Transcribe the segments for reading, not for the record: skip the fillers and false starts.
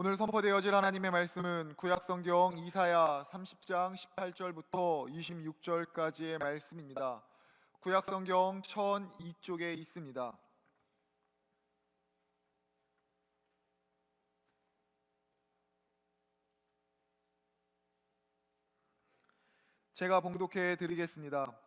오늘 선포되어질 하나님의 말씀은 구약성경 이사야 30장 18절부터 26절까지의 말씀입니다. 구약성경 1002쪽에 있습니다. 제가 봉독해 드리겠습니다.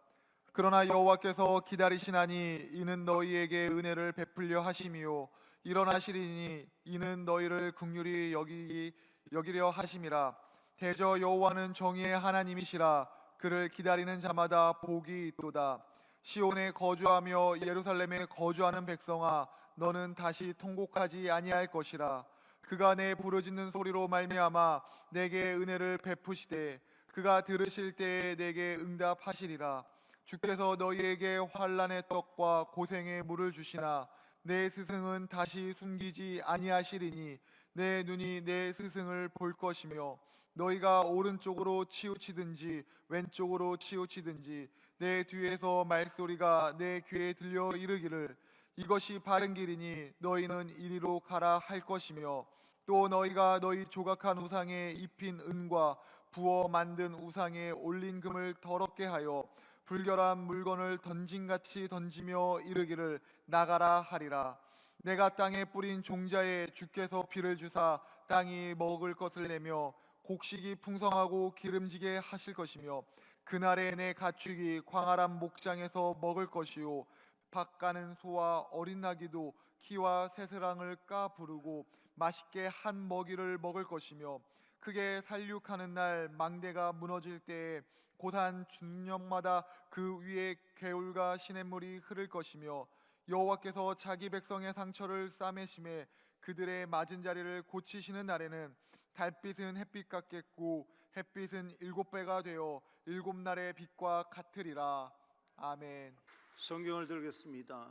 그러나 여호와께서 기다리시나니 이는 너희에게 은혜를 베풀려 하심이요 일어나시리니 이는 너희를 긍휼히 여기려 하심이라. 대저 여호와는 정의의 하나님이시라. 그를 기다리는 자마다 복이 있도다. 시온에 거주하며 예루살렘에 거주하는 백성아, 너는 다시 통곡하지 아니할 것이라. 그가 내 부르짖는 소리로 말미암아 내게 은혜를 베푸시되 그가 들으실 때에 내게 응답하시리라. 주께서 너희에게 환난의 떡과 고생의 물을 주시나 내 스승은 다시 숨기지 아니하시리니 내 눈이 내 스승을 볼 것이며 너희가 오른쪽으로 치우치든지 왼쪽으로 치우치든지 내 뒤에서 말소리가 내 귀에 들려 이르기를 이것이 바른 길이니 너희는 이리로 가라 할 것이며 또 너희가 너희 조각한 우상에 입힌 은과 부어 만든 우상에 올린 금을 더럽게 하여 불결한 물건을 던짐같이 던지며 이르기를 나가라 하리라. 내가 땅에 뿌린 종자에 주께서 비를 주사 땅이 먹을 것을 내며 곡식이 풍성하고 기름지게 하실 것이며 그날에 내 가축이 광활한 목장에서 먹을 것이요 밭 가는 소와 어린 나귀도 키와 새스랑을 까 부르고 맛있게 한 먹이를 먹을 것이며 크게 살육하는 날 망대가 무너질 때에 고산 중령마다 그 위에 개울과 시냇물이 흐를 것이며 여호와께서 자기 백성의 상처를 싸매심에 그들의 맞은 자리를 고치시는 날에는 달빛은 햇빛 같겠고 햇빛은 7배가 되어 7날의 빛과 같으리라. 아멘. 성경을 들겠습니다.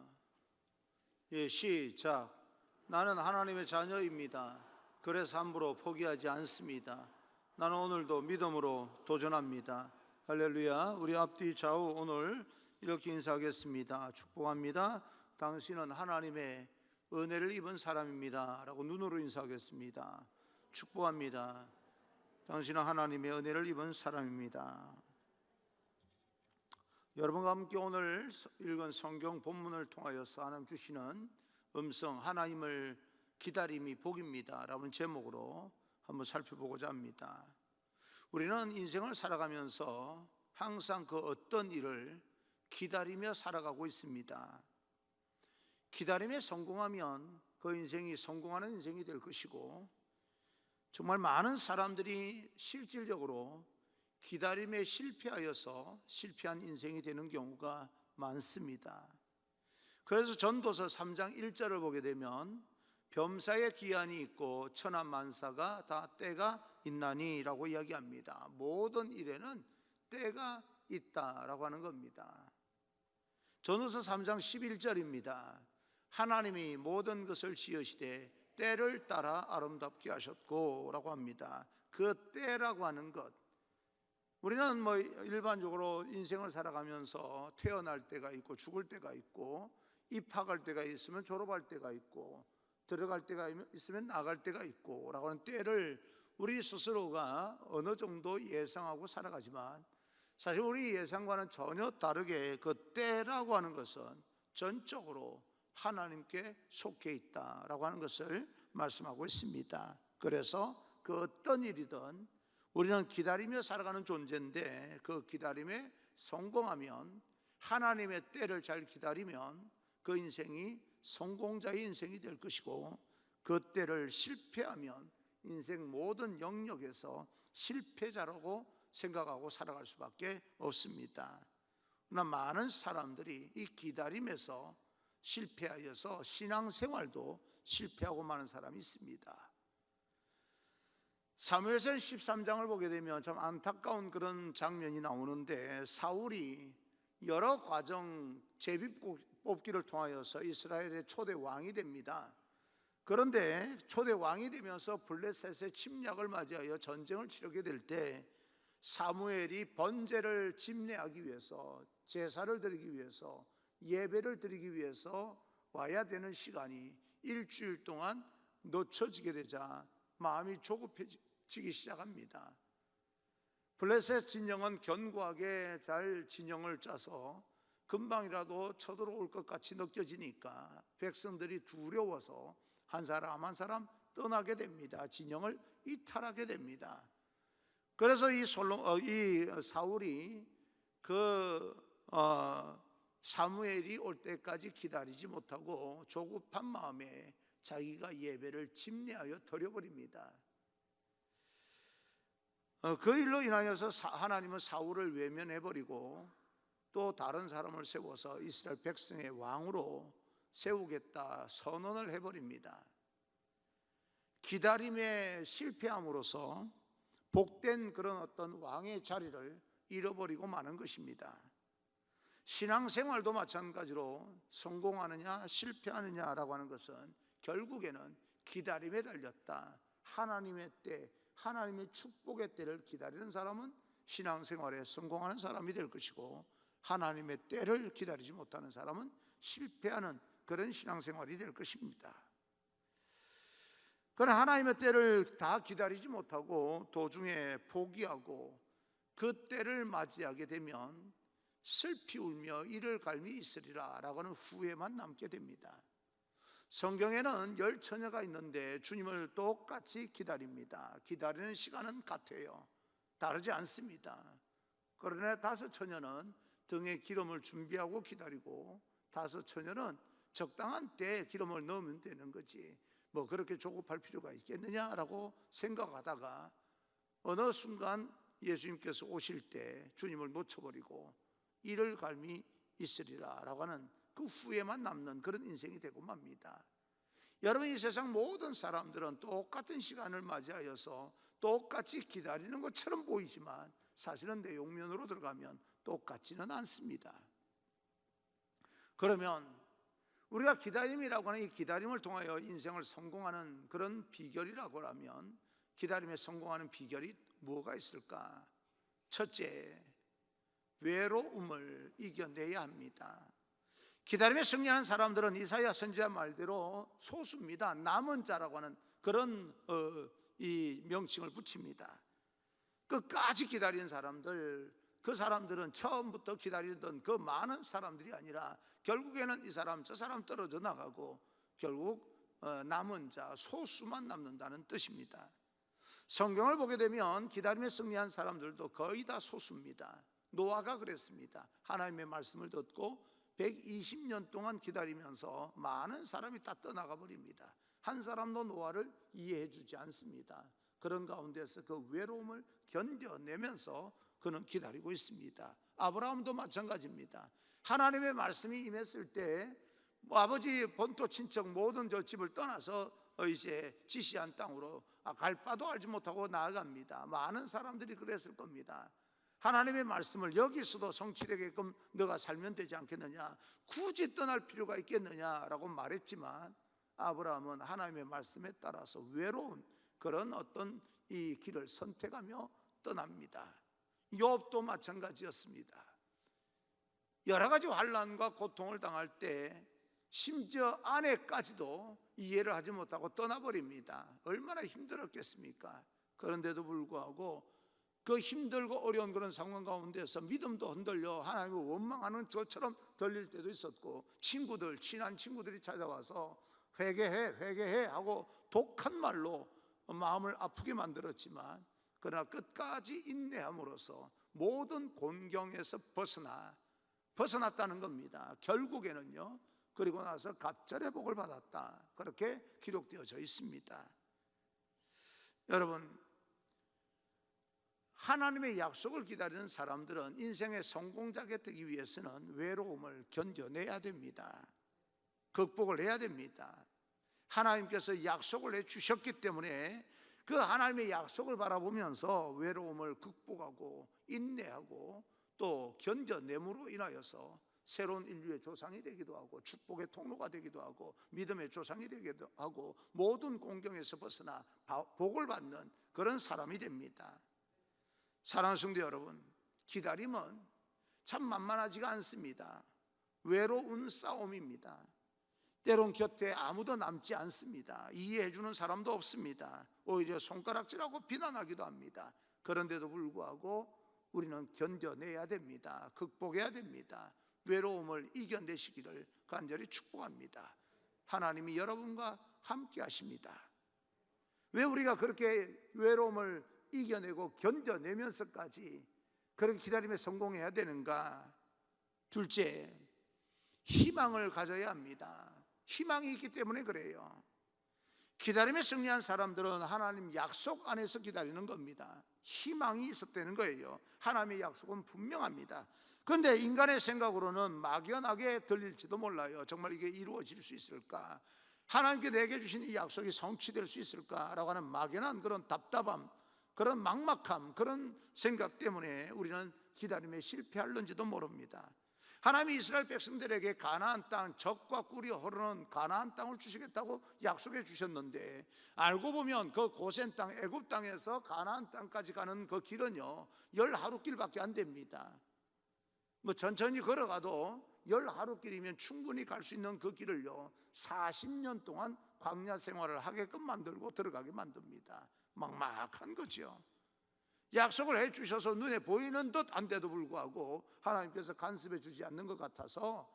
시작. 나는 하나님의 자녀입니다. 그래서 함부로 포기하지 않습니다. 나는 오늘도 믿음으로 도전합니다. 할렐루야. 우리 앞뒤 좌우 오늘 이렇게 인사하겠습니다. 축복합니다. 당신은 하나님의 은혜를 입은 사람입니다 라고 눈으로 인사하겠습니다. 축복합니다. 당신은 하나님의 은혜를 입은 사람입니다. 여러분과 함께 오늘 읽은 성경 본문을 통하여서 하나님 주시는 음성, 하나님을 기다림이 복입니다 라는 제목으로 한번 살펴보고자 합니다. 우리는 인생을 살아가면서 항상 그 어떤 일을 기다리며 살아가고 있습니다. 기다림에 성공하면 그 인생이 성공하는 인생이 될 것이고, 정말 많은 사람들이 실질적으로 기다림에 실패하여서 실패한 인생이 되는 경우가 많습니다. 그래서 전도서 3장 1절을 보게 되면 범사에 기한이 있고 천하만사가 다 때가 있나니 라고 이야기합니다. 모든 일에는 때가 있다라고 하는 겁니다. 전도서 3장 11절입니다. 하나님이 모든 것을 지으시되 때를 따라 아름답게 하셨고 라고 합니다. 그 때라고 하는 것, 우리는 일반적으로 인생을 살아가면서 태어날 때가 있고 죽을 때가 있고 입학할 때가 있으면 졸업할 때가 있고 들어갈 때가 있으면 나갈 때가 있고 라고 하는 때를 우리 스스로가 어느 정도 예상하고 살아가지만, 사실 우리 예상과는 전혀 다르게 그 때라고 하는 것은 전적으로 하나님께 속해 있다라고 하는 것을 말씀하고 있습니다. 그래서 그 어떤 일이든 우리는 기다리며 살아가는 존재인데, 그 기다림에 성공하면, 하나님의 때를 잘 기다리면 그 인생이 성공자의 인생이 될 것이고, 그 때를 실패하면 인생 모든 영역에서 실패자라고 생각하고 살아갈 수밖에 없습니다. 그러나 많은 사람들이 이 기다림에서 실패하여서 신앙생활도 실패하고 마는 사람이 있습니다. 사무엘상 13장을 보게 되면 참 안타까운 그런 장면이 나오는데, 사울이 여러 과정 제비 뽑기를 통하여서 이스라엘의 초대 왕이 됩니다. 그런데 초대 왕이 되면서 블레셋의 침략을 맞이하여 전쟁을 치르게 될 때 사무엘이 번제를 집례하기 위해서, 제사를 드리기 위해서, 예배를 드리기 위해서 와야 되는 시간이 일주일 동안 놓쳐지게 되자 마음이 조급해지기 시작합니다. 블레셋 진영은 견고하게 잘 진영을 짜서 금방이라도 쳐들어올 것 같이 느껴지니까 백성들이 두려워서 한 사람 한 사람 떠나게 됩니다. 진영을 이탈하게 됩니다. 그래서 이 사울이 사무엘이 올 때까지 기다리지 못하고 조급한 마음에 자기가 예배를 집례하여 드려버립니다. 그 일로 인하여서 하나님은 사울을 외면해버리고 또 다른 사람을 세워서 이스라엘 백성의 왕으로 세우겠다 선언을 해버립니다. 기다림에 실패함으로써 복된 그런 어떤 왕의 자리를 잃어버리고 마는 것입니다. 신앙생활도 마찬가지로 성공하느냐 실패하느냐라고 하는 것은 결국에는 기다림에 달렸다. 하나님의 때, 하나님의 축복의 때를 기다리는 사람은 신앙생활에 성공하는 사람이 될 것이고, 하나님의 때를 기다리지 못하는 사람은 실패하는 그런 신앙생활이 될 것입니다. 그러나 하나님의 때를 다 기다리지 못하고 도중에 포기하고 그 때를 맞이하게 되면 슬피 울며 이를 갈미 있으리라 라고 하는 후회만 남게 됩니다. 성경에는 10처녀가 있는데 주님을 똑같이 기다립니다. 기다리는 시간은 같아요. 다르지 않습니다. 그러나 5처녀는 등에 기름을 준비하고 기다리고 5처녀는 적당한 때에 기름을 넣으면 되는 거지 뭐 그렇게 조급할 필요가 있겠느냐라고 생각하다가 어느 순간 예수님께서 오실 때 주님을 놓쳐버리고 이를 갈미 있으리라 라고 하는 그 후회만 남는 그런 인생이 되고 맙니다. 여러분, 이 세상 모든 사람들은 똑같은 시간을 맞이하여서 똑같이 기다리는 것처럼 보이지만 사실은 내용면으로 들어가면 똑같지는 않습니다. 그러면 우리가 기다림이라고 하는 이 기다림을 통하여 인생을 성공하는 그런 비결이라고 하면 기다림에 성공하는 비결이 뭐가 있을까? 첫째, 외로움을 이겨내야 합니다. 기다림에 승리하는 사람들은 이사야 선지자 말대로 소수입니다. 남은 자라고 하는 그런 이 명칭을 붙입니다. 끝까지 기다리는 사람들, 그 사람들은 처음부터 기다리던 그 많은 사람들이 아니라 결국에는 이 사람 저 사람 떨어져 나가고 결국 남은 자 소수만 남는다는 뜻입니다. 성경을 보게 되면 기다림에 승리한 사람들도 거의 다 소수입니다. 노아가 그랬습니다. 하나님의 말씀을 듣고 120년 동안 기다리면서 많은 사람이 다 떠나가 버립니다. 한 사람도 노아를 이해해 주지 않습니다. 그런 가운데서 그 외로움을 견뎌내면서 그는 기다리고 있습니다. 아브라함도 마찬가지입니다. 하나님의 말씀이 임했을 때 아버지 본토 친척 모든 저 집을 떠나서 이제 지시한 땅으로 갈 바도 알지 못하고 나아갑니다. 많은 사람들이 그랬을 겁니다. 하나님의 말씀을 여기서도 성취되게끔 너가 살면 되지 않겠느냐, 굳이 떠날 필요가 있겠느냐라고 말했지만 아브라함은 하나님의 말씀에 따라서 외로운 그런 어떤 이 길을 선택하며 떠납니다. 욥도 마찬가지였습니다. 여러 가지 환난과 고통을 당할 때 심지어 아내까지도 이해를 하지 못하고 떠나버립니다. 얼마나 힘들었겠습니까? 그런데도 불구하고 그 힘들고 어려운 그런 상황 가운데서 믿음도 흔들려 하나님을 원망하는 것처럼 들릴 때도 있었고, 친한 친구들이 찾아와서 회개해 하고 독한 말로 마음을 아프게 만들었지만 그러나 끝까지 인내함으로써 모든 곤경에서 벗어났다는 겁니다. 결국에는요, 그리고 나서 갑절의 복을 받았다, 그렇게 기록되어져 있습니다. 여러분, 하나님의 약속을 기다리는 사람들은 인생의 성공자가 되기 위해서는 외로움을 견뎌내야 됩니다. 극복을 해야 됩니다. 하나님께서 약속을 해주셨기 때문에 그 하나님의 약속을 바라보면서 외로움을 극복하고 인내하고 또 견뎌냄으로 인하여서 새로운 인류의 조상이 되기도 하고 축복의 통로가 되기도 하고 믿음의 조상이 되기도 하고 모든 공경에서 벗어나 복을 받는 그런 사람이 됩니다. 사랑하는 성도 여러분, 기다림은 참 만만하지가 않습니다. 외로운 싸움입니다. 때론 곁에 아무도 남지 않습니다. 이해해 주는 사람도 없습니다. 오히려 손가락질하고 비난하기도 합니다. 그런데도 불구하고 우리는 견뎌내야 됩니다. 극복해야 됩니다. 외로움을 이겨내시기를 간절히 축복합니다. 하나님이 여러분과 함께 하십니다. 왜 우리가 그렇게 외로움을 이겨내고 견뎌내면서까지 그렇게 기다림에 성공해야 되는가? 둘째, 희망을 가져야 합니다. 희망이 있기 때문에 그래요. 기다림에 승리한 사람들은 하나님 약속 안에서 기다리는 겁니다. 희망이 있었다는 거예요. 하나님의 약속은 분명합니다. 그런데 인간의 생각으로는 막연하게 들릴지도 몰라요. 정말 이게 이루어질 수 있을까? 하나님께 내게 주신 이 약속이 성취될 수 있을까라고 하는 막연한 그런 답답함, 그런 막막함, 그런 생각 때문에 우리는 기다림에 실패할는지도 모릅니다. 하나님이 이스라엘 백성들에게 가나안 땅, 젖과 꿀이 흐르는 가나안 땅을 주시겠다고 약속해 주셨는데, 알고 보면 그 고센 땅, 애굽 땅에서 가나안 땅까지 가는 그 길은요 10하루길밖에 안 됩니다. 뭐 천천히 걸어가도 10하루길이면 충분히 갈 수 있는 그 길을요 40년 동안 광야 생활을 하게끔 만들고 들어가게 만듭니다. 막막한 거죠. 약속을 해 주셔서 눈에 보이는 듯 한데도 불구하고 하나님께서 간섭해 주지 않는 것 같아서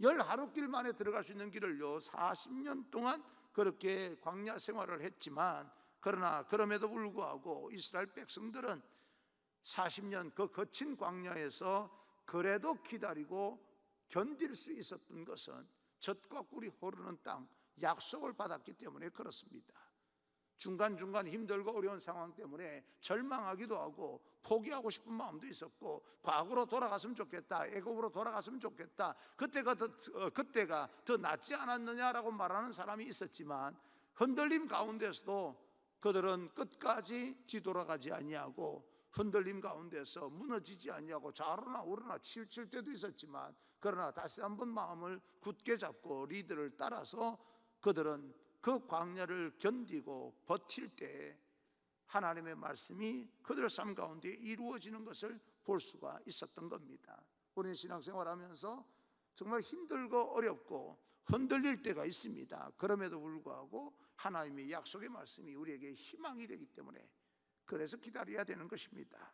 10하루길 만에 들어갈 수 있는 길을요 40년 동안 그렇게 광야 생활을 했지만, 그러나 그럼에도 불구하고 이스라엘 백성들은 40년 그 거친 광야에서 그래도 기다리고 견딜 수 있었던 것은 젖과 꿀이 흐르는 땅, 약속을 받았기 때문에 그렇습니다. 중간중간 힘들고 어려운 상황 때문에 절망하기도 하고 포기하고 싶은 마음도 있었고, 과거로 돌아갔으면 좋겠다, 애굽으로 돌아갔으면 좋겠다, 그때가 더 낫지 않았느냐라고 말하는 사람이 있었지만, 흔들림 가운데서도 그들은 끝까지 뒤돌아가지 아니하고 흔들림 가운데서 무너지지 아니하고 좌로나 우로나 치우칠 때도 있었지만, 그러나 다시 한번 마음을 굳게 잡고 리드를 따라서 그들은 그 광야를 견디고 버틸 때 하나님의 말씀이 그들의 삶 가운데 이루어지는 것을 볼 수가 있었던 겁니다. 우리는 신앙생활하면서 정말 힘들고 어렵고 흔들릴 때가 있습니다. 그럼에도 불구하고 하나님의 약속의 말씀이 우리에게 희망이 되기 때문에 그래서 기다려야 되는 것입니다.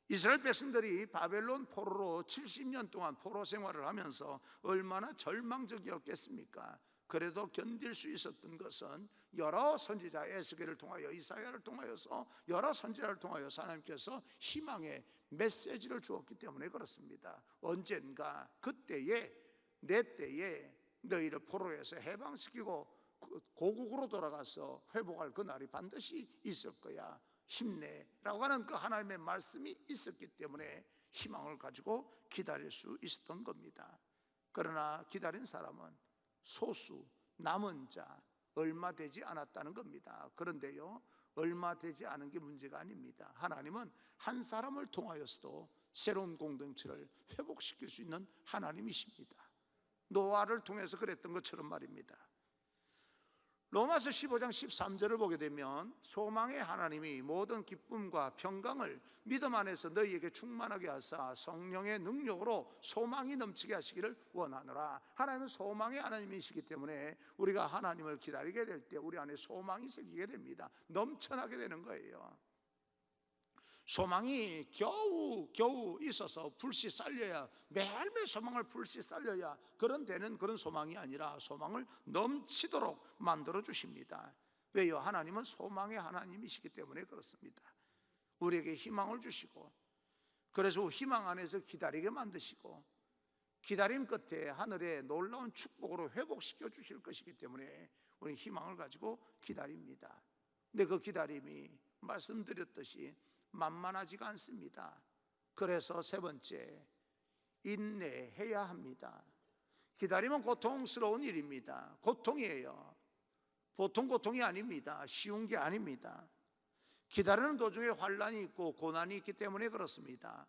이스라엘 백성들이 바벨론 포로로 70년 동안 포로 생활을 하면서 얼마나 절망적이었겠습니까? 그래도 견딜 수 있었던 것은 여러 선지자, 에스겔을 통하여, 이사야를 통하여서 여러 선지자를 통하여서 하나님께서 희망의 메시지를 주었기 때문에 그렇습니다. 언젠가 그때에 내 때에 너희를 포로에서 해방시키고 고국으로 돌아가서 회복할 그 날이 반드시 있을 거야, 힘내라고 하는 그 하나님의 말씀이 있었기 때문에 희망을 가지고 기다릴 수 있었던 겁니다. 그러나 기다린 사람은 소수, 남은 자, 얼마 되지 않았다는 겁니다. 그런데요, 얼마 되지 않은 게 문제가 아닙니다. 하나님은 한 사람을 통하여서도 새로운 공동체를 회복시킬 수 있는 하나님이십니다. 노아를 통해서 그랬던 것처럼 말입니다. 로마서 15장 13절을 보게 되면, 소망의 하나님이 모든 기쁨과 평강을 믿음 안에서 너희에게 충만하게 하사 성령의 능력으로 소망이 넘치게 하시기를 원하노라. 하나님은 소망의 하나님이시기 때문에 우리가 하나님을 기다리게 될 때 우리 안에 소망이 생기게 됩니다. 넘쳐나게 되는 거예요. 소망이 겨우 있어서 불씨 살려야, 매일매일 소망을 불씨 살려야 그런 되는 그런 소망이 아니라 소망을 넘치도록 만들어 주십니다. 왜요? 하나님은 소망의 하나님이시기 때문에 그렇습니다. 우리에게 희망을 주시고, 그래서 희망 안에서 기다리게 만드시고, 기다림 끝에 하늘의 놀라운 축복으로 회복시켜 주실 것이기 때문에 우리 희망을 가지고 기다립니다. 근데 그 기다림이 말씀드렸듯이 만만하지가 않습니다. 그래서 세 번째, 인내해야 합니다. 기다림은 고통스러운 일입니다. 고통이에요. 보통 고통이 아닙니다. 쉬운 게 아닙니다. 기다리는 도중에 환난이 있고 고난이 있기 때문에 그렇습니다.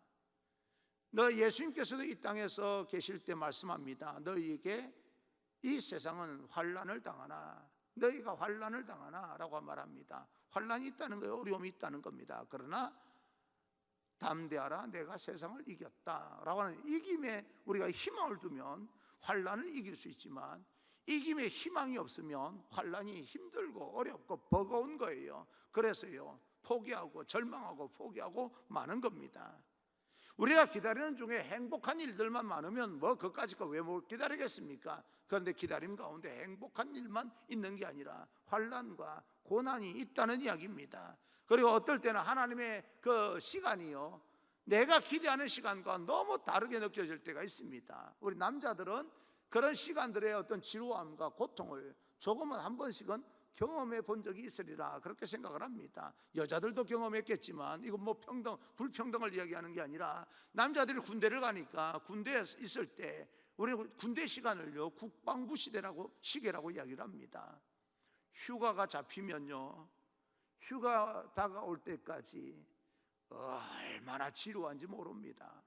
예수님께서도 이 땅에서 계실 때 말씀합니다. 너희에게 이 세상은 환난을 당하나, 너희가 환난을 당하나 라고 말합니다. 환난이 있다는 거예요. 어려움이 있다는 겁니다. 그러나 담대하라, 내가 세상을 이겼다 라고 하는 이김에 우리가 희망을 두면 환난을 이길 수 있지만 이김에 희망이 없으면 환난이 힘들고 어렵고 버거운 거예요. 그래서요, 포기하고 절망하고 포기하고 마는 겁니다. 우리가 기다리는 중에 행복한 일들만 많으면 뭐 그까짓 거 왜 못 기다리겠습니까? 그런데 기다림 가운데 행복한 일만 있는 게 아니라 환난과 고난이 있다는 이야기입니다. 그리고 어떨 때는 하나님의 그 시간이요, 내가 기대하는 시간과 너무 다르게 느껴질 때가 있습니다. 우리 남자들은 그런 시간들의 어떤 지루함과 고통을 조금은 한 번씩은 경험해 본 적이 있으리라 그렇게 생각을 합니다. 여자들도 경험했겠지만 이건 뭐 불평등을 이야기하는 게 아니라 남자들이 군대를 가니까 군대에 있을 때 우리는 군대 시간을요 국방부 시계라고 이야기를 합니다. 휴가가 잡히면요, 휴가 다가올 때까지 얼마나 지루한지 모릅니다.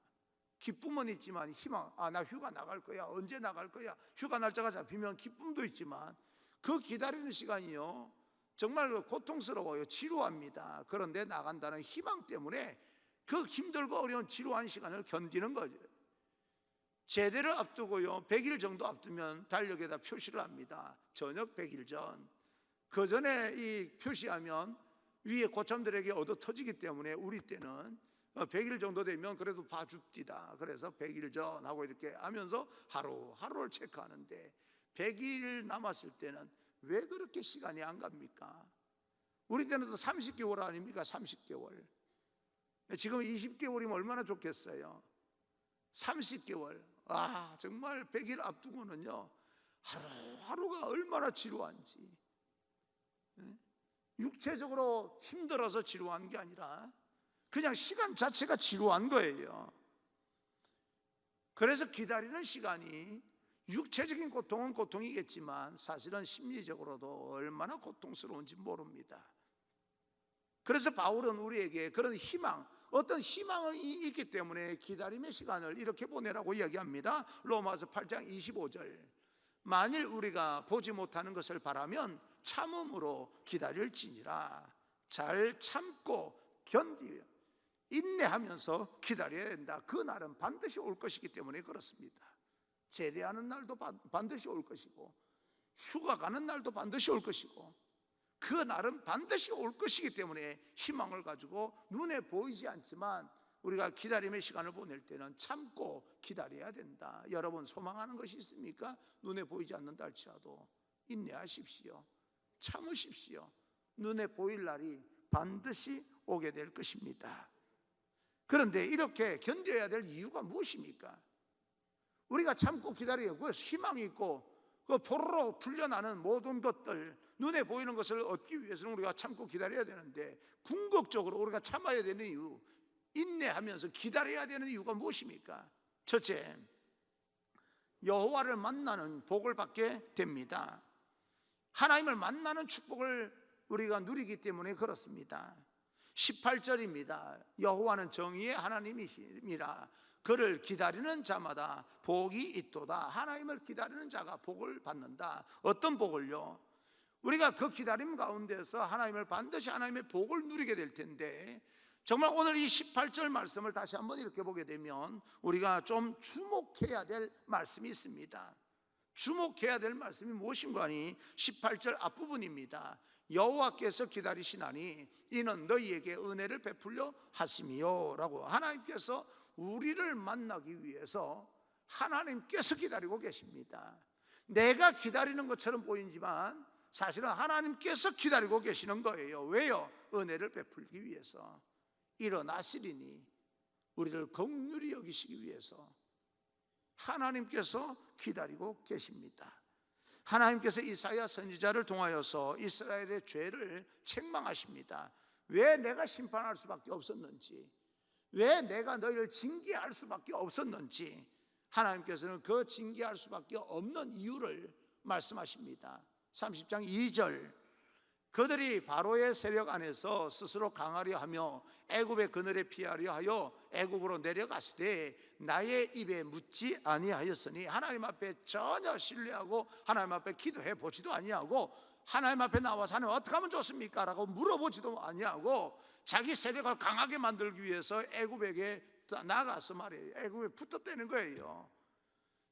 기쁨은 있지만 희망, 나 휴가 나갈 거야, 언제 나갈 거야. 휴가 날짜가 잡히면 기쁨도 있지만 그 기다리는 시간이요 정말 고통스러워요. 지루합니다. 그런데 나간다는 희망 때문에 그 힘들고 어려운 지루한 시간을 견디는 거죠. 제대를 앞두고요 100일 정도 앞두면 달력에다 표시를 합니다. 저녁 100일 전. 그 전에 이 표시하면 위에 고참들에게 얻어 터지기 때문에 우리 때는 100일 정도 되면 그래도 봐줍디다. 그래서 100일 전 하고 이렇게 하면서 하루하루를 체크하는데 100일 남았을 때는 왜 그렇게 시간이 안 갑니까? 우리 때는 또 30개월 아닙니까? 30개월. 지금 20개월이면 얼마나 좋겠어요. 30개월. 정말 100일 앞두고는요 하루하루가 얼마나 지루한지. 육체적으로 힘들어서 지루한 게 아니라 그냥 시간 자체가 지루한 거예요. 그래서 기다리는 시간이 육체적인 고통은 고통이겠지만 사실은 심리적으로도 얼마나 고통스러운지 모릅니다. 그래서 바울은 우리에게 그런 희망, 어떤 희망이 있기 때문에 기다림의 시간을 이렇게 보내라고 이야기합니다. 로마서 8장 25절. 만일 우리가 보지 못하는 것을 바라면 참음으로 기다릴지니라. 잘 참고 견디며 인내하면서 기다려야 된다. 그 날은 반드시 올 것이기 때문에 그렇습니다. 제대하는 날도 반드시 올 것이고 휴가 가는 날도 반드시 올 것이고 그 날은 반드시 올 것이기 때문에 희망을 가지고 눈에 보이지 않지만 우리가 기다림의 시간을 보낼 때는 참고 기다려야 된다. 여러분 소망하는 것이 있습니까? 눈에 보이지 않는다 할지라도 인내하십시오. 참으십시오. 눈에 보일 날이 반드시 오게 될 것입니다. 그런데 이렇게 견뎌야 될 이유가 무엇입니까? 우리가 참고 기다려요. 그 희망이 있고 그 포로로 풀려나는 모든 것들, 눈에 보이는 것을 얻기 위해서는 우리가 참고 기다려야 되는데 궁극적으로 우리가 참아야 되는 이유, 인내하면서 기다려야 되는 이유가 무엇입니까? 첫째, 여호와를 만나는 복을 받게 됩니다. 하나님을 만나는 축복을 우리가 누리기 때문에 그렇습니다. 18절입니다. 여호와는 정의의 하나님이시니라. 그를 기다리는 자마다 복이 있도다. 하나님을 기다리는 자가 복을 받는다. 어떤 복을요? 우리가 그 기다림 가운데서 하나님을 반드시 하나님의 복을 누리게 될 텐데 정말 오늘 이 18절 말씀을 다시 한번 이렇게 보게 되면 우리가 좀 주목해야 될 말씀이 있습니다. 주목해야 될 말씀이 무엇인가 하니 18절 앞부분입니다. 여호와께서 기다리시나니 이는 너희에게 은혜를 베풀려 하심이요 라고. 하나님께서 우리를 만나기 위해서 하나님께서 기다리고 계십니다. 내가 기다리는 것처럼 보이지만 사실은 하나님께서 기다리고 계시는 거예요. 왜요? 은혜를 베풀기 위해서. 일어나시리니 우리를 긍휼히 여기시기 위해서 하나님께서 기다리고 계십니다. 하나님께서 이사야 선지자를 통하여서 이스라엘의 죄를 책망하십니다. 왜 내가 심판할 수밖에 없었는지, 왜 내가 너희를 징계할 수밖에 없었는지 하나님께서는 그 징계할 수밖에 없는 이유를 말씀하십니다. 30장 2절. 그들이 바로의 세력 안에서 스스로 강하려 하며 애굽의 그늘에 피하려 하여 애굽으로 내려갔으되 나의 입에 묻지 아니하였으니 하나님 앞에 전혀 신뢰하고 하나님 앞에 기도해 보지도 아니하고 하나님 앞에 나와서 하나님 어떻게 하면 좋습니까? 라고 물어보지도 아니하고 자기 세력을 강하게 만들기 위해서 애굽에게 나가서 말이에요. 애굽에 붙었다는 거예요.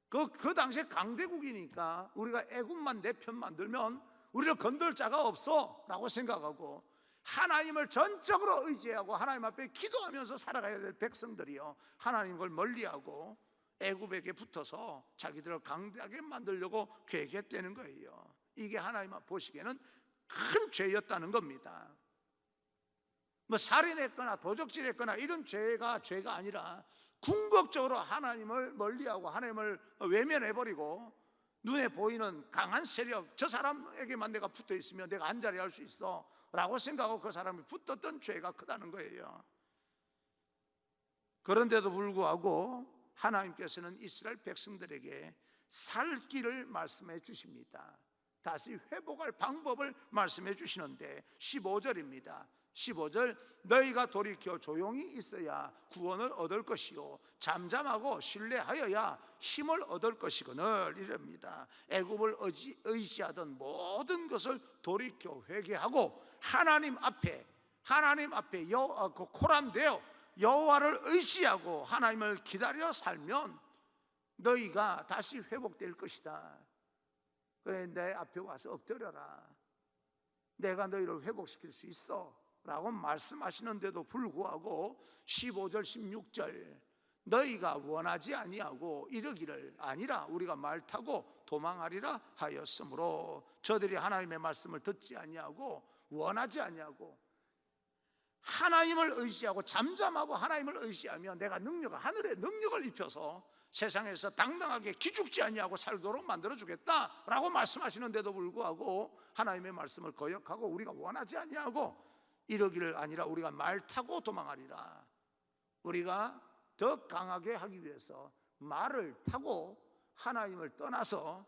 그 당시에 강대국이니까 우리가 애국만 내 편 만들면 우리를 건들 자가 없어 라고 생각하고, 하나님을 전적으로 의지하고 하나님 앞에 기도하면서 살아가야 될 백성들이요, 하나님을 멀리하고 애굽에게 붙어서 자기들을 강대하게 만들려고 계획했다는 거예요. 이게 하나님 보시기에는 큰 죄였다는 겁니다. 뭐 살인했거나 도적질했거나 이런 죄가 아니라 궁극적으로 하나님을 멀리하고 하나님을 외면해버리고 눈에 보이는 강한 세력, 저 사람에게만 내가 붙어 있으면 내가 한 자리 할 수 있어 라고 생각하고 그 사람이 붙었던 죄가 크다는 거예요. 그런데도 불구하고 하나님께서는 이스라엘 백성들에게 살 길을 말씀해 주십니다. 다시 회복할 방법을 말씀해 주시는데 15절입니다. 15절, 너희가 돌이켜 조용히 있어야 구원을 얻을 것이요 잠잠하고 신뢰하여야 힘을 얻을 것이거늘 이랍니다. 애굽을 의지하던 모든 것을 돌이켜 회개하고 하나님 앞에 코람되어 여호와를 의지하고 하나님을 기다려 살면 너희가 다시 회복될 것이다. 그래, 내 앞에 와서 엎드려라. 내가 너희를 회복시킬 수 있어 라고 말씀하시는데도 불구하고 15절 16절, 너희가 원하지 아니하고 이르기를 아니라 우리가 말 타고 도망하리라 하였으므로, 저들이 하나님의 말씀을 듣지 아니하고 원하지 아니하고 하나님을 의지하고 잠잠하고 하나님을 의지하면 내가 하늘의 능력을 입혀서 세상에서 당당하게 기죽지 아니하고 살도록 만들어주겠다라고 말씀하시는데도 불구하고 하나님의 말씀을 거역하고 우리가 원하지 아니하고 이러기를 아니라 우리가 말 타고 도망하리라. 우리가 더 강하게 하기 위해서 말을 타고 하나님을 떠나서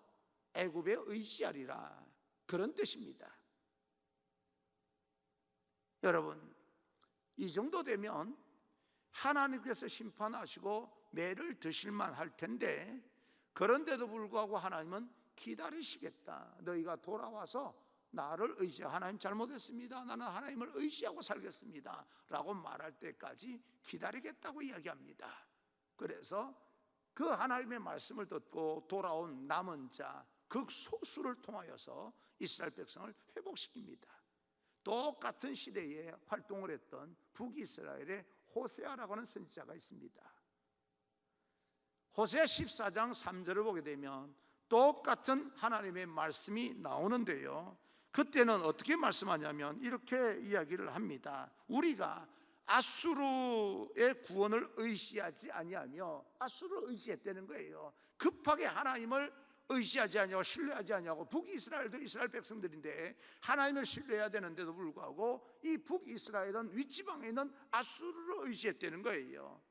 애굽에 의지하리라, 그런 뜻입니다. 여러분, 이 정도 되면 하나님께서 심판하시고 매를 드실만 할 텐데, 그런데도 불구하고 하나님은 기다리시겠다. 너희가 돌아와서 나를 의지하고, 하나님 잘못했습니다, 나는 하나님을 의지하고 살겠습니다 라고 말할 때까지 기다리겠다고 이야기합니다. 그래서 그 하나님의 말씀을 듣고 돌아온 남은 자 극소수를 통하여서 이스라엘 백성을 회복시킵니다. 똑같은 시대에 활동을 했던 북이스라엘의 호세아라고 하는 선지자가 있습니다. 호세아 14장 3절을 보게 되면 똑같은 하나님의 말씀이 나오는데요, 그때는 어떻게 말씀하냐면 이렇게 이야기를 합니다. 우리가 아수르의 구원을 의지하지 아니하며, 아수르를 의지했다는 거예요. 급하게 하나님을 의지하지 아니하고 신뢰하지 아니하고, 북이스라엘도 이스라엘 백성들인데 하나님을 신뢰해야 되는데도 불구하고 이 북이스라엘은 윗지방에 있는 아수르를 의지했다는 거예요.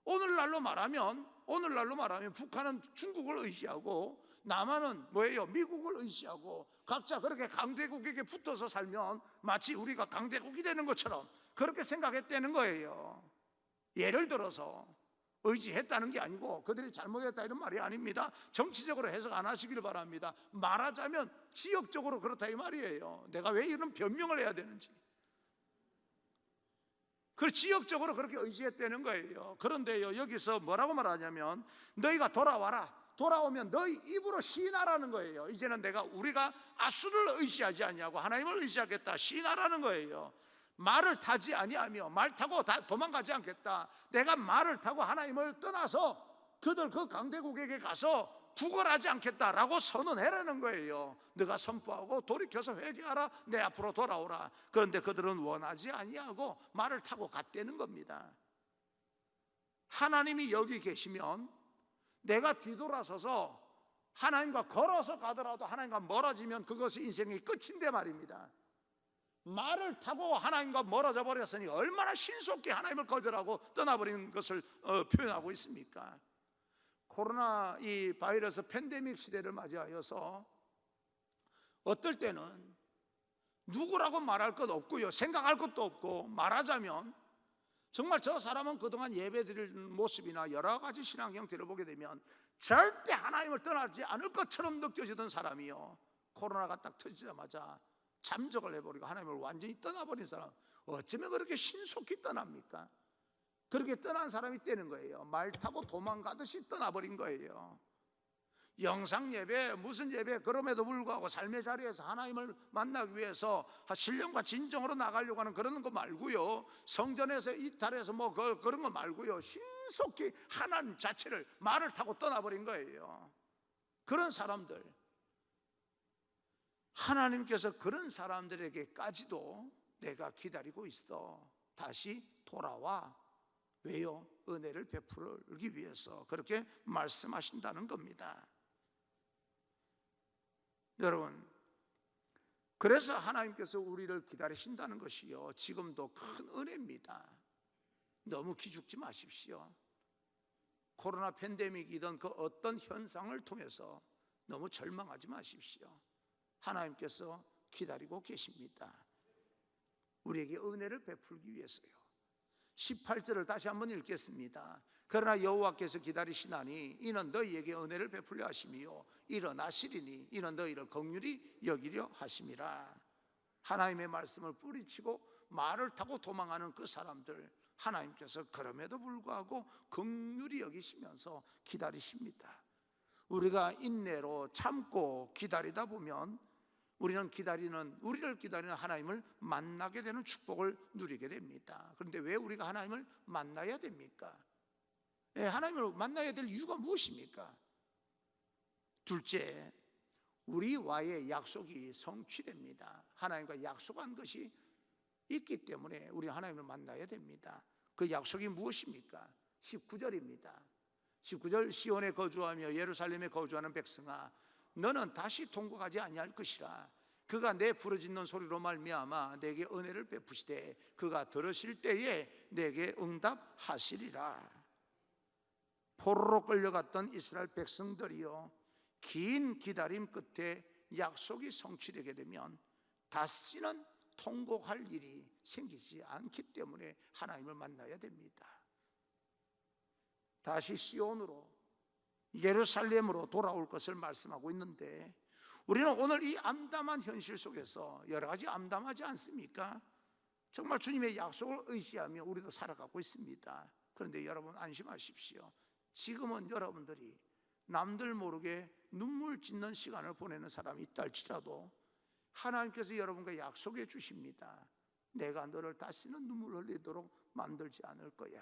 오늘날로 말하면 북한은 중국을 의지하고 남한은 뭐예요? 미국을 의지하고 각자 그렇게 강대국에게 붙어서 살면 마치 우리가 강대국이 되는 것처럼 그렇게 생각했다는 거예요. 예를 들어서 의지했다는 게 아니고 그들이 잘못했다 이런 말이 아닙니다. 정치적으로 해석 안 하시길 바랍니다. 말하자면 지역적으로 그렇다 이 말이에요. 내가 왜 이런 변명을 해야 되는지. 그 지역적으로 그렇게 의지했다는 거예요. 그런데요, 여기서 뭐라고 말하냐면 너희가 돌아오면 너희 입으로 시인하라는 거예요. 이제는 우리가 아수르를 의지하지 아니하고 하나님을 의지하겠다, 시인하라는 거예요. 말을 타지 아니하며, 말 타고 도망가지 않겠다. 내가 말을 타고 하나님을 떠나서 그들 그 강대국에게 가서 구걸하지 않겠다라고 선언해라는 거예요. 네가 선포하고 돌이켜서 회개하라, 내 앞으로 돌아오라. 그런데 그들은 원하지 아니하고 말을 타고 갔다는 겁니다. 하나님이 여기 계시면 내가 뒤돌아서서 하나님과 걸어서 가더라도 하나님과 멀어지면 그것이 인생의 끝인데 말입니다. 말을 타고 하나님과 멀어져 버렸으니 얼마나 신속히 하나님을 거절하고 떠나버린 것을 표현하고 있습니까? 코로나 이 바이러스 팬데믹 시대를 맞이하여서 어떨 때는 누구라고 말할 것 없고요, 생각할 것도 없고, 말하자면 정말 저 사람은 그동안 예배드리는 모습이나 여러 가지 신앙 형태를 보게 되면 절대 하나님을 떠나지 않을 것처럼 느껴지던 사람이요, 코로나가 딱 터지자마자 잠적을 해버리고 하나님을 완전히 떠나버린 사람, 어쩌면 그렇게 신속히 떠납니까? 그렇게 떠난 사람이 있다는 거예요. 말 타고 도망가듯이 떠나버린 거예요. 영상 예배, 무슨 예배, 그럼에도 불구하고 삶의 자리에서 하나님을 만나기 위해서 신령과 진정으로 나가려고 하는 그런 거 말고요, 성전에서 이탈해서 뭐 그런 거 말고요, 신속히 하나님 자체를 말을 타고 떠나버린 거예요. 그런 사람들, 하나님께서 그런 사람들에게까지도 내가 기다리고 있어, 다시 돌아와. 왜요? 은혜를 베풀기 위해서 그렇게 말씀하신다는 겁니다. 여러분, 그래서 하나님께서 우리를 기다리신다는 것이요, 지금도 큰 은혜입니다. 너무 기죽지 마십시오. 코로나 팬데믹이든 그 어떤 현상을 통해서 너무 절망하지 마십시오. 하나님께서 기다리고 계십니다. 우리에게 은혜를 베풀기 위해서요. 18절을 다시 한번 읽겠습니다. 그러나 여호와께서 기다리시나니 이는 너희에게 은혜를 베풀려 하심이요 일어나시리니 이는 너희를 긍휼히 여기려 하심이라. 하나님의 말씀을 뿌리치고 말을 타고 도망하는 그 사람들, 하나님께서 그럼에도 불구하고 긍휼히 여기시면서 기다리십니다. 우리가 인내로 참고 기다리다 보면 우리를 기다리는 하나님을 만나게 되는 축복을 누리게 됩니다. 그런데 왜 우리가 하나님을 만나야 됩니까? 하나님을 만나야 될 이유가 무엇입니까? 둘째, 우리와의 약속이 성취됩니다. 하나님과 약속한 것이 있기 때문에 우리 하나님을 만나야 됩니다. 그 약속이 무엇입니까? 19절입니다. 19절, 시온에 거주하며 예루살렘에 거주하는 백성아, 너는 다시 통곡하지 아니할 것이라. 그가 내 부르짖는 소리로 말미암아 내게 은혜를 베푸시되 그가 들으실 때에 내게 응답하시리라. 포로로 끌려갔던 이스라엘 백성들이요, 긴 기다림 끝에 약속이 성취되게 되면 다시는 통곡할 일이 생기지 않기 때문에 하나님을 만나야 됩니다. 다시 시온으로, 예루살렘으로 돌아올 것을 말씀하고 있는데, 우리는 오늘 이 암담한 현실 속에서 여러 가지 암담하지 않습니까? 정말 주님의 약속을 의지하며 우리도 살아가고 있습니다. 그런데 여러분 안심하십시오. 지금은 여러분들이 남들 모르게 눈물 짓는 시간을 보내는 사람이 있다 할지라도 하나님께서 여러분과 약속해 주십니다. 내가 너를 다시는 눈물 흘리도록 만들지 않을 거야.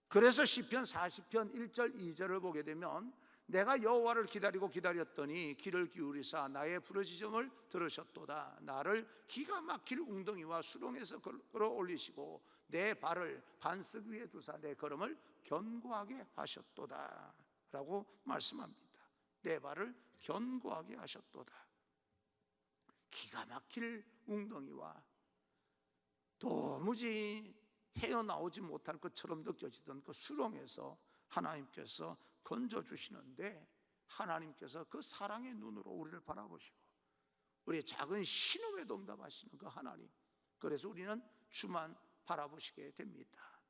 그래서 시편 40편 1절 2절을 보게 되면 내가 여호와를 기다렸더니 귀를 기울이사 나의 부르짖음을 들으셨도다. 나를 기가 막힐 웅덩이와 수렁에서 끌어올리시고 내 발을 반석 위에 두사 내 걸음을 견고하게 하셨도다 라고 말씀합니다. 내 발을 견고하게 하셨도다. 기가 막힐 웅덩이와 도무지 헤어나오지 못할 것처럼 느껴지던 그 수렁에서 하나님께서 건져주시는데, 하나님께서 그 사랑의 눈으로 우리를 바라보시고 우리의 작은 신음에도 응답하시는 그 하나님, 그래서 우리는 주만 바라보시게 됩니다.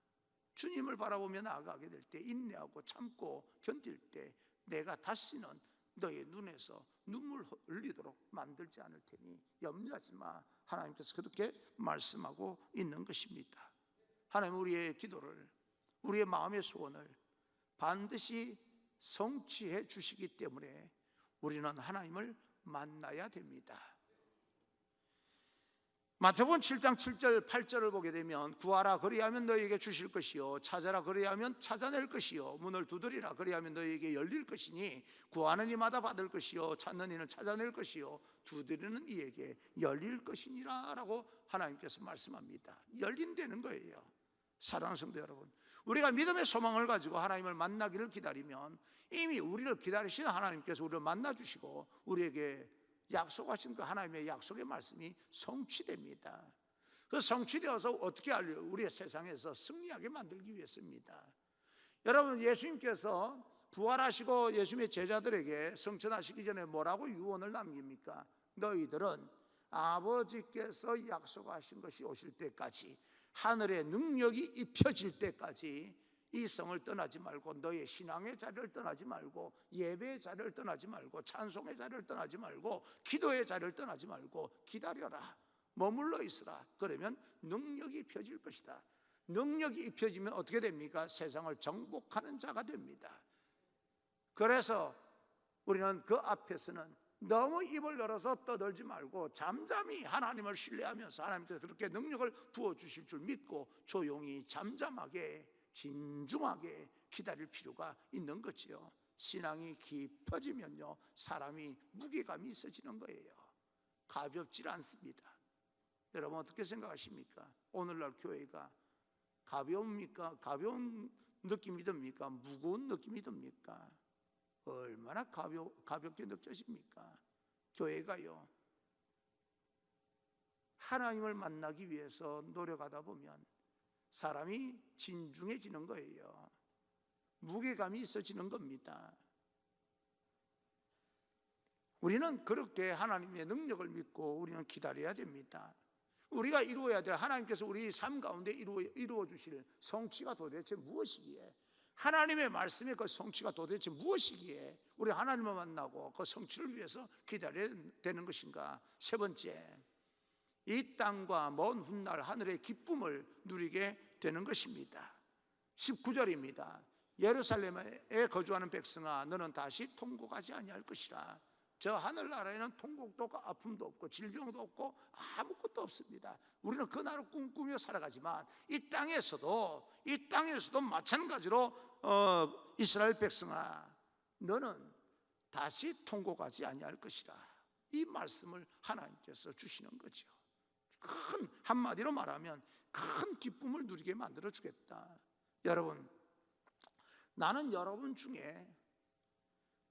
주님을 바라보며 나아가게 될 때, 인내하고 참고 견딜 때 내가 다시는 너의 눈에서 눈물 흘리도록 만들지 않을 테니 염려하지 마. 하나님께서 그렇게 말씀하고 있는 것입니다. 하나님, 우리의 기도를, 우리의 마음의 소원을 반드시 성취해 주시기 때문에 우리는 하나님을 만나야 됩니다. 마태복음 7장 7절 8절을 보게 되면 구하라 그리하면 너희에게 주실 것이요 찾아라 그리하면 찾아낼 것이요 문을 두드리라 그리하면 너희에게 열릴 것이니 구하는 이마다 받을 것이요 찾는 이는 찾아낼 것이요 두드리는 이에게 열릴 것이니라 라고 하나님께서 말씀합니다. 열린다는 거예요. 사랑하는 성도 여러분, 우리가 믿음의 소망을 가지고 하나님을 만나기를 기다리면 이미 우리를 기다리시는 하나님께서 우리를 만나주시고 우리에게 약속하신 그 하나님의 약속의 말씀이 성취됩니다. 그 성취되어서 어떻게 하려? 우리의 세상에서 승리하게 만들기 위해서입니다. 여러분, 예수님께서 부활하시고 예수님의 제자들에게 성천하시기 전에 뭐라고 유언을 남깁니까? 너희들은 아버지께서 약속하신 것이 오실 때까지, 하늘의 능력이 입혀질 때까지 이 성을 떠나지 말고, 너의 신앙의 자리를 떠나지 말고, 예배의 자리를 떠나지 말고, 찬송의 자리를 떠나지 말고, 기도의 자리를 떠나지 말고 기다려라. 머물러 있으라. 그러면 능력이 펴질 것이다. 능력이 입혀지면 어떻게 됩니까? 세상을 정복하는 자가 됩니다. 그래서 우리는 그 앞에서는 너무 입을 열어서 떠들지 말고 잠잠히 하나님을 신뢰하면서 하나님께서 그렇게 능력을 부어주실 줄 믿고 조용히 잠잠하게 진중하게 기다릴 필요가 있는 거지요. 신앙이 깊어지면요, 사람이 무게감이 있어지는 거예요. 가볍질 않습니다. 여러분 어떻게 생각하십니까? 오늘날 교회가 가벼웁니까? 가벼운 느낌이 듭니까? 무거운 느낌이 듭니까? 얼마나 가볍게 느껴집니까? 교회가요, 하나님을 만나기 위해서 노력하다 보면 사람이 진중해지는 거예요. 무게감이 있어지는 겁니다. 우리는 그렇게 하나님의 능력을 믿고 우리는 기다려야 됩니다. 우리가 이루어야 될, 하나님께서 우리 삶 가운데 이루어 주실 성취가 도대체 무엇이기에, 하나님의 말씀의 그 성취가 도대체 무엇이기에 우리 하나님을 만나고 그 성취를 위해서 기다려야 되는 것인가? 세 번째, 이 땅과 먼 훗날 하늘의 기쁨을 누리게 되는 것입니다. 19절입니다. 예루살렘에 거주하는 백성아, 너는 다시 통곡하지 아니할 것이라. 저 하늘나라에는 통곡도 없고 아픔도 없고 질병도 없고 아무것도 없습니다. 우리는 그 나라를 꿈꾸며 살아가지만 이 땅에서도 마찬가지로 이스라엘 백성아, 너는 다시 통곡하지 아니할 것이라. 이 말씀을 하나님께서 주시는 거죠. 큰, 한마디로 말하면 큰 기쁨을 누리게 만들어 주겠다. 여러분, 나는 여러분 중에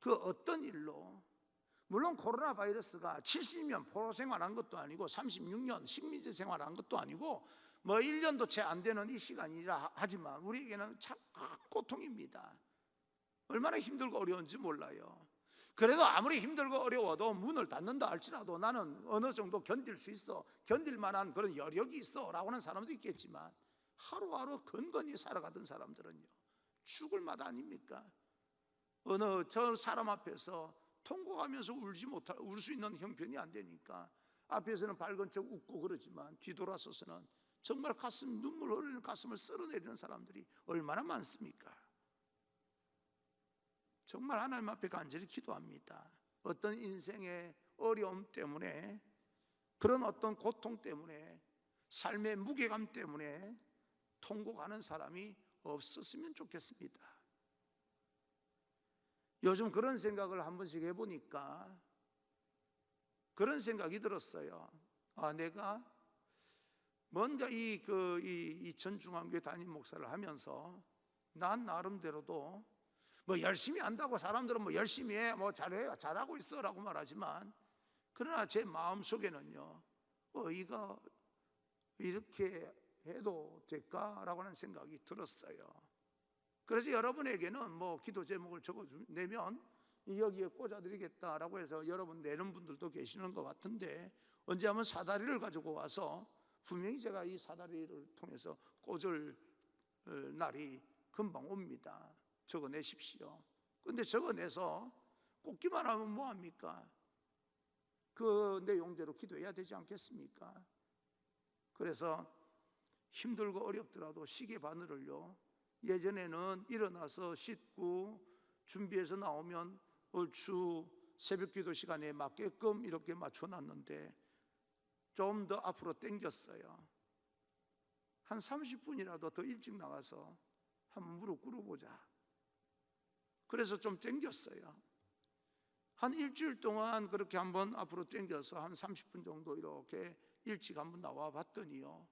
그 어떤 일로, 물론 코로나 바이러스가 70년 포로 생활한 것도 아니고 36년 식민지 생활한 것도 아니고 뭐 1년도 채 안 되는 이 시간이라 하지만 우리에게는 참 큰 고통입니다. 얼마나 힘들고 어려운지 몰라요. 그래도 아무리 힘들고 어려워도 문을 닫는다 할지라도 나는 어느 정도 견딜 수 있어, 견딜 만한 그런 여력이 있어 라고 하는 사람도 있겠지만, 하루하루 건건히 살아가던 사람들은요, 죽을 맛 아닙니까? 어느 저 사람 앞에서 통곡하면서 울 수 있는 형편이 안 되니까 앞에서는 밝은 척 웃고 그러지만 뒤돌아서서는 정말 눈물 흐르는 가슴을 쓸어내리는 사람들이 얼마나 많습니까? 정말 하나님 앞에 간절히 기도합니다. 어떤 인생의 어려움 때문에, 그런 어떤 고통 때문에, 삶의 무게감 때문에 통곡하는 사람이 없었으면 좋겠습니다. 요즘 그런 생각을 한 번씩 해보니까 그런 생각이 들었어요. 내가 뭔가 이 전중앙교회 담임 목사를 하면서 난 나름대로도 뭐 열심히 한다고 사람들은 뭐 열심히 해, 뭐 잘하고 있어라고 말하지만, 그러나 제 마음 속에는요, 이가 이렇게 해도 될까라고 하는 생각이 들었어요. 그래서 여러분에게는 뭐 기도 제목을 적어내면 여기에 꽂아드리겠다라고 해서 여러분 내는 분들도 계시는 것 같은데, 언제 한번 사다리를 가지고 와서 분명히 제가 이 사다리를 통해서 꽂을 날이 금방 옵니다. 적어내십시오. 근데 적어내서 꽂기만 하면 뭐합니까? 그 내용대로 기도해야 되지 않겠습니까? 그래서 힘들고 어렵더라도 시계 바늘을요, 예전에는 일어나서 씻고 준비해서 나오면 얼추 새벽 기도 시간에 맞게끔 이렇게 맞춰놨는데 좀 더 앞으로 당겼어요. 한 30분이라도 더 일찍 나가서 한번 무릎 꿇어보자. 그래서 좀 당겼어요. 한 일주일 동안 그렇게 한번 앞으로 당겨서 한 30분 정도 이렇게 일찍 한번 나와 봤더니요,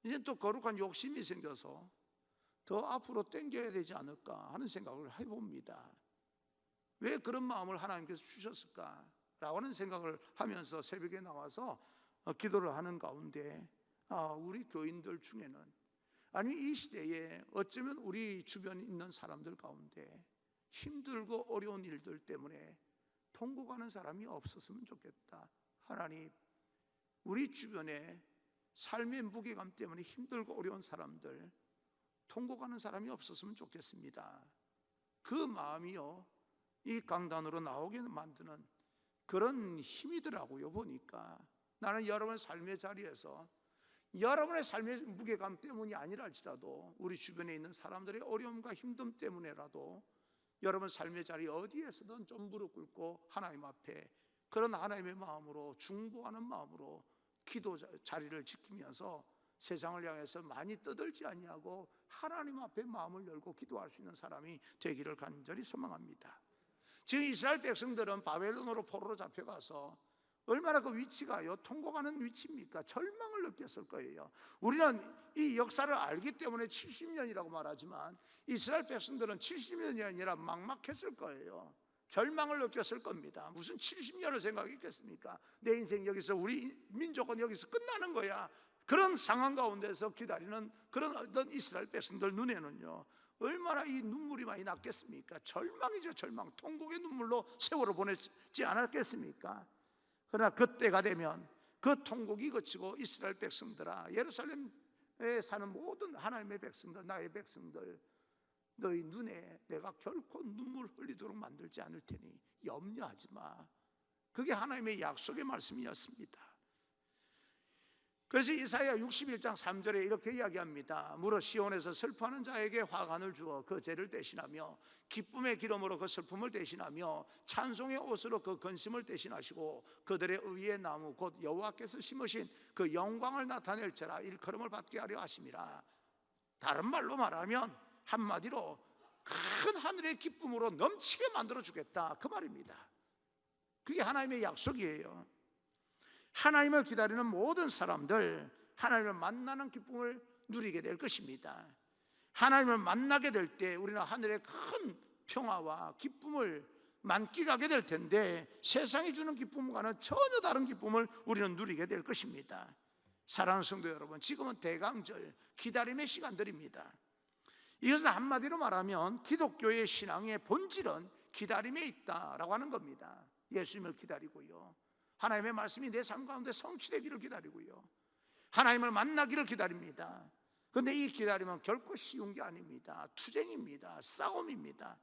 이제 또 거룩한 욕심이 생겨서 더 앞으로 당겨야 되지 않을까 하는 생각을 해봅니다. 왜 그런 마음을 하나님께서 주셨을까 라고 하는 생각을 하면서 새벽에 나와서 기도를 하는 가운데, 우리 교인들 중에는, 아니 이 시대에 어쩌면 우리 주변에 있는 사람들 가운데 힘들고 어려운 일들 때문에 통곡하는 사람이 없었으면 좋겠다. 하나님, 우리 주변에 삶의 무게감 때문에 힘들고 어려운 사람들, 통곡하는 사람이 없었으면 좋겠습니다. 그 마음이요, 이 강단으로 나오게 만드는 그런 힘이더라고요. 보니까 나는 여러분 삶의 자리에서 여러분의 삶의 무게감 때문이 아니라 할지라도 우리 주변에 있는 사람들의 어려움과 힘듦 때문에라도 여러분 삶의 자리 어디에서든 좀 무릎 꿇고 하나님 앞에 그런 하나님의 마음으로 중보하는 마음으로 기도 자리를 지키면서 세상을 향해서 많이 떠들지 아니하고 하나님 앞에 마음을 열고 기도할 수 있는 사람이 되기를 간절히 소망합니다. 지금 이스라엘 백성들은 바벨론으로 포로로 잡혀가서 얼마나 그 위치가요 통곡하는 위치입니까? 절망을 느꼈을 거예요. 우리는 이 역사를 알기 때문에 70년이라고 말하지만 이스라엘 백성들은 70년이 아니라 막막했을 거예요. 절망을 느꼈을 겁니다. 무슨 70년을 생각했겠습니까? 내 인생 여기서, 우리 민족은 여기서 끝나는 거야. 그런 상황 가운데서 기다리는 그런 어떤 이스라엘 백성들 눈에는요 얼마나 이 눈물이 많이 났겠습니까? 절망이죠, 절망. 통곡의 눈물로 세월을 보냈지 않았겠습니까? 그러나 그때가 되면 그 통곡이 그치고 이스라엘 백성들아, 예루살렘에 사는 모든 하나님의 백성들, 나의 백성들, 너희 눈에 내가 결코 눈물 흘리도록 만들지 않을 테니 염려하지 마. 그게 하나님의 약속의 말씀이었습니다. 그래서 이사야 61장 3절에 이렇게 이야기합니다. 무릇 시온에서 슬퍼하는 자에게 화관을 주어 그 죄를 대신하며 기쁨의 기름으로 그 슬픔을 대신하며 찬송의 옷으로 그 근심을 대신하시고 그들의 의의 나무 곧 여호와께서 심으신 그 영광을 나타낼지라 일컬음을 받게 하려 하심이라. 다른 말로 말하면 한마디로 큰 하늘의 기쁨으로 넘치게 만들어 주겠다, 그 말입니다. 그게 하나님의 약속이에요. 하나님을 기다리는 모든 사람들, 하나님을 만나는 기쁨을 누리게 될 것입니다. 하나님을 만나게 될 때 우리는 하늘의 큰 평화와 기쁨을 만끽하게 될 텐데 세상이 주는 기쁨과는 전혀 다른 기쁨을 우리는 누리게 될 것입니다. 사랑하는 성도 여러분, 지금은 대강절 기다림의 시간들입니다. 이것은 한마디로 말하면 기독교의 신앙의 본질은 기다림에 있다라고 하는 겁니다. 예수님을 기다리고요, 하나님의 말씀이 내 삶 가운데 성취되기를 기다리고요, 하나님을 만나기를 기다립니다. 그런데 이 기다림은 결코 쉬운 게 아닙니다. 투쟁입니다. 싸움입니다.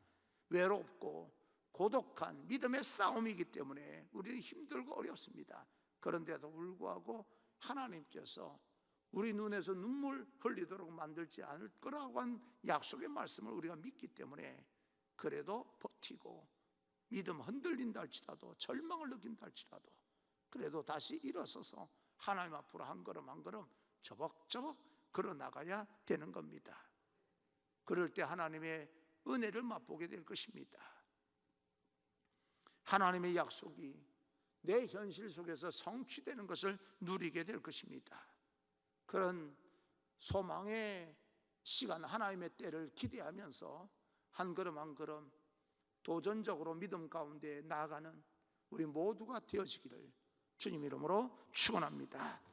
외롭고 고독한 믿음의 싸움이기 때문에 우리는 힘들고 어렵습니다. 그런데도 불구하고 하나님께서 우리 눈에서 눈물 흘리도록 만들지 않을 거라고 한 약속의 말씀을 우리가 믿기 때문에 그래도 버티고 믿음 흔들린다 할지라도 절망을 느낀다 할지라도 그래도 다시 일어서서 하나님 앞으로 한 걸음 한 걸음 저벅저벅 걸어나가야 되는 겁니다. 그럴 때 하나님의 은혜를 맛보게 될 것입니다. 하나님의 약속이 내 현실 속에서 성취되는 것을 누리게 될 것입니다. 그런 소망의 시간, 하나님의 때를 기대하면서 한 걸음 한 걸음 도전적으로 믿음 가운데 나아가는 우리 모두가 되어지기를 주님 이름으로 축원합니다.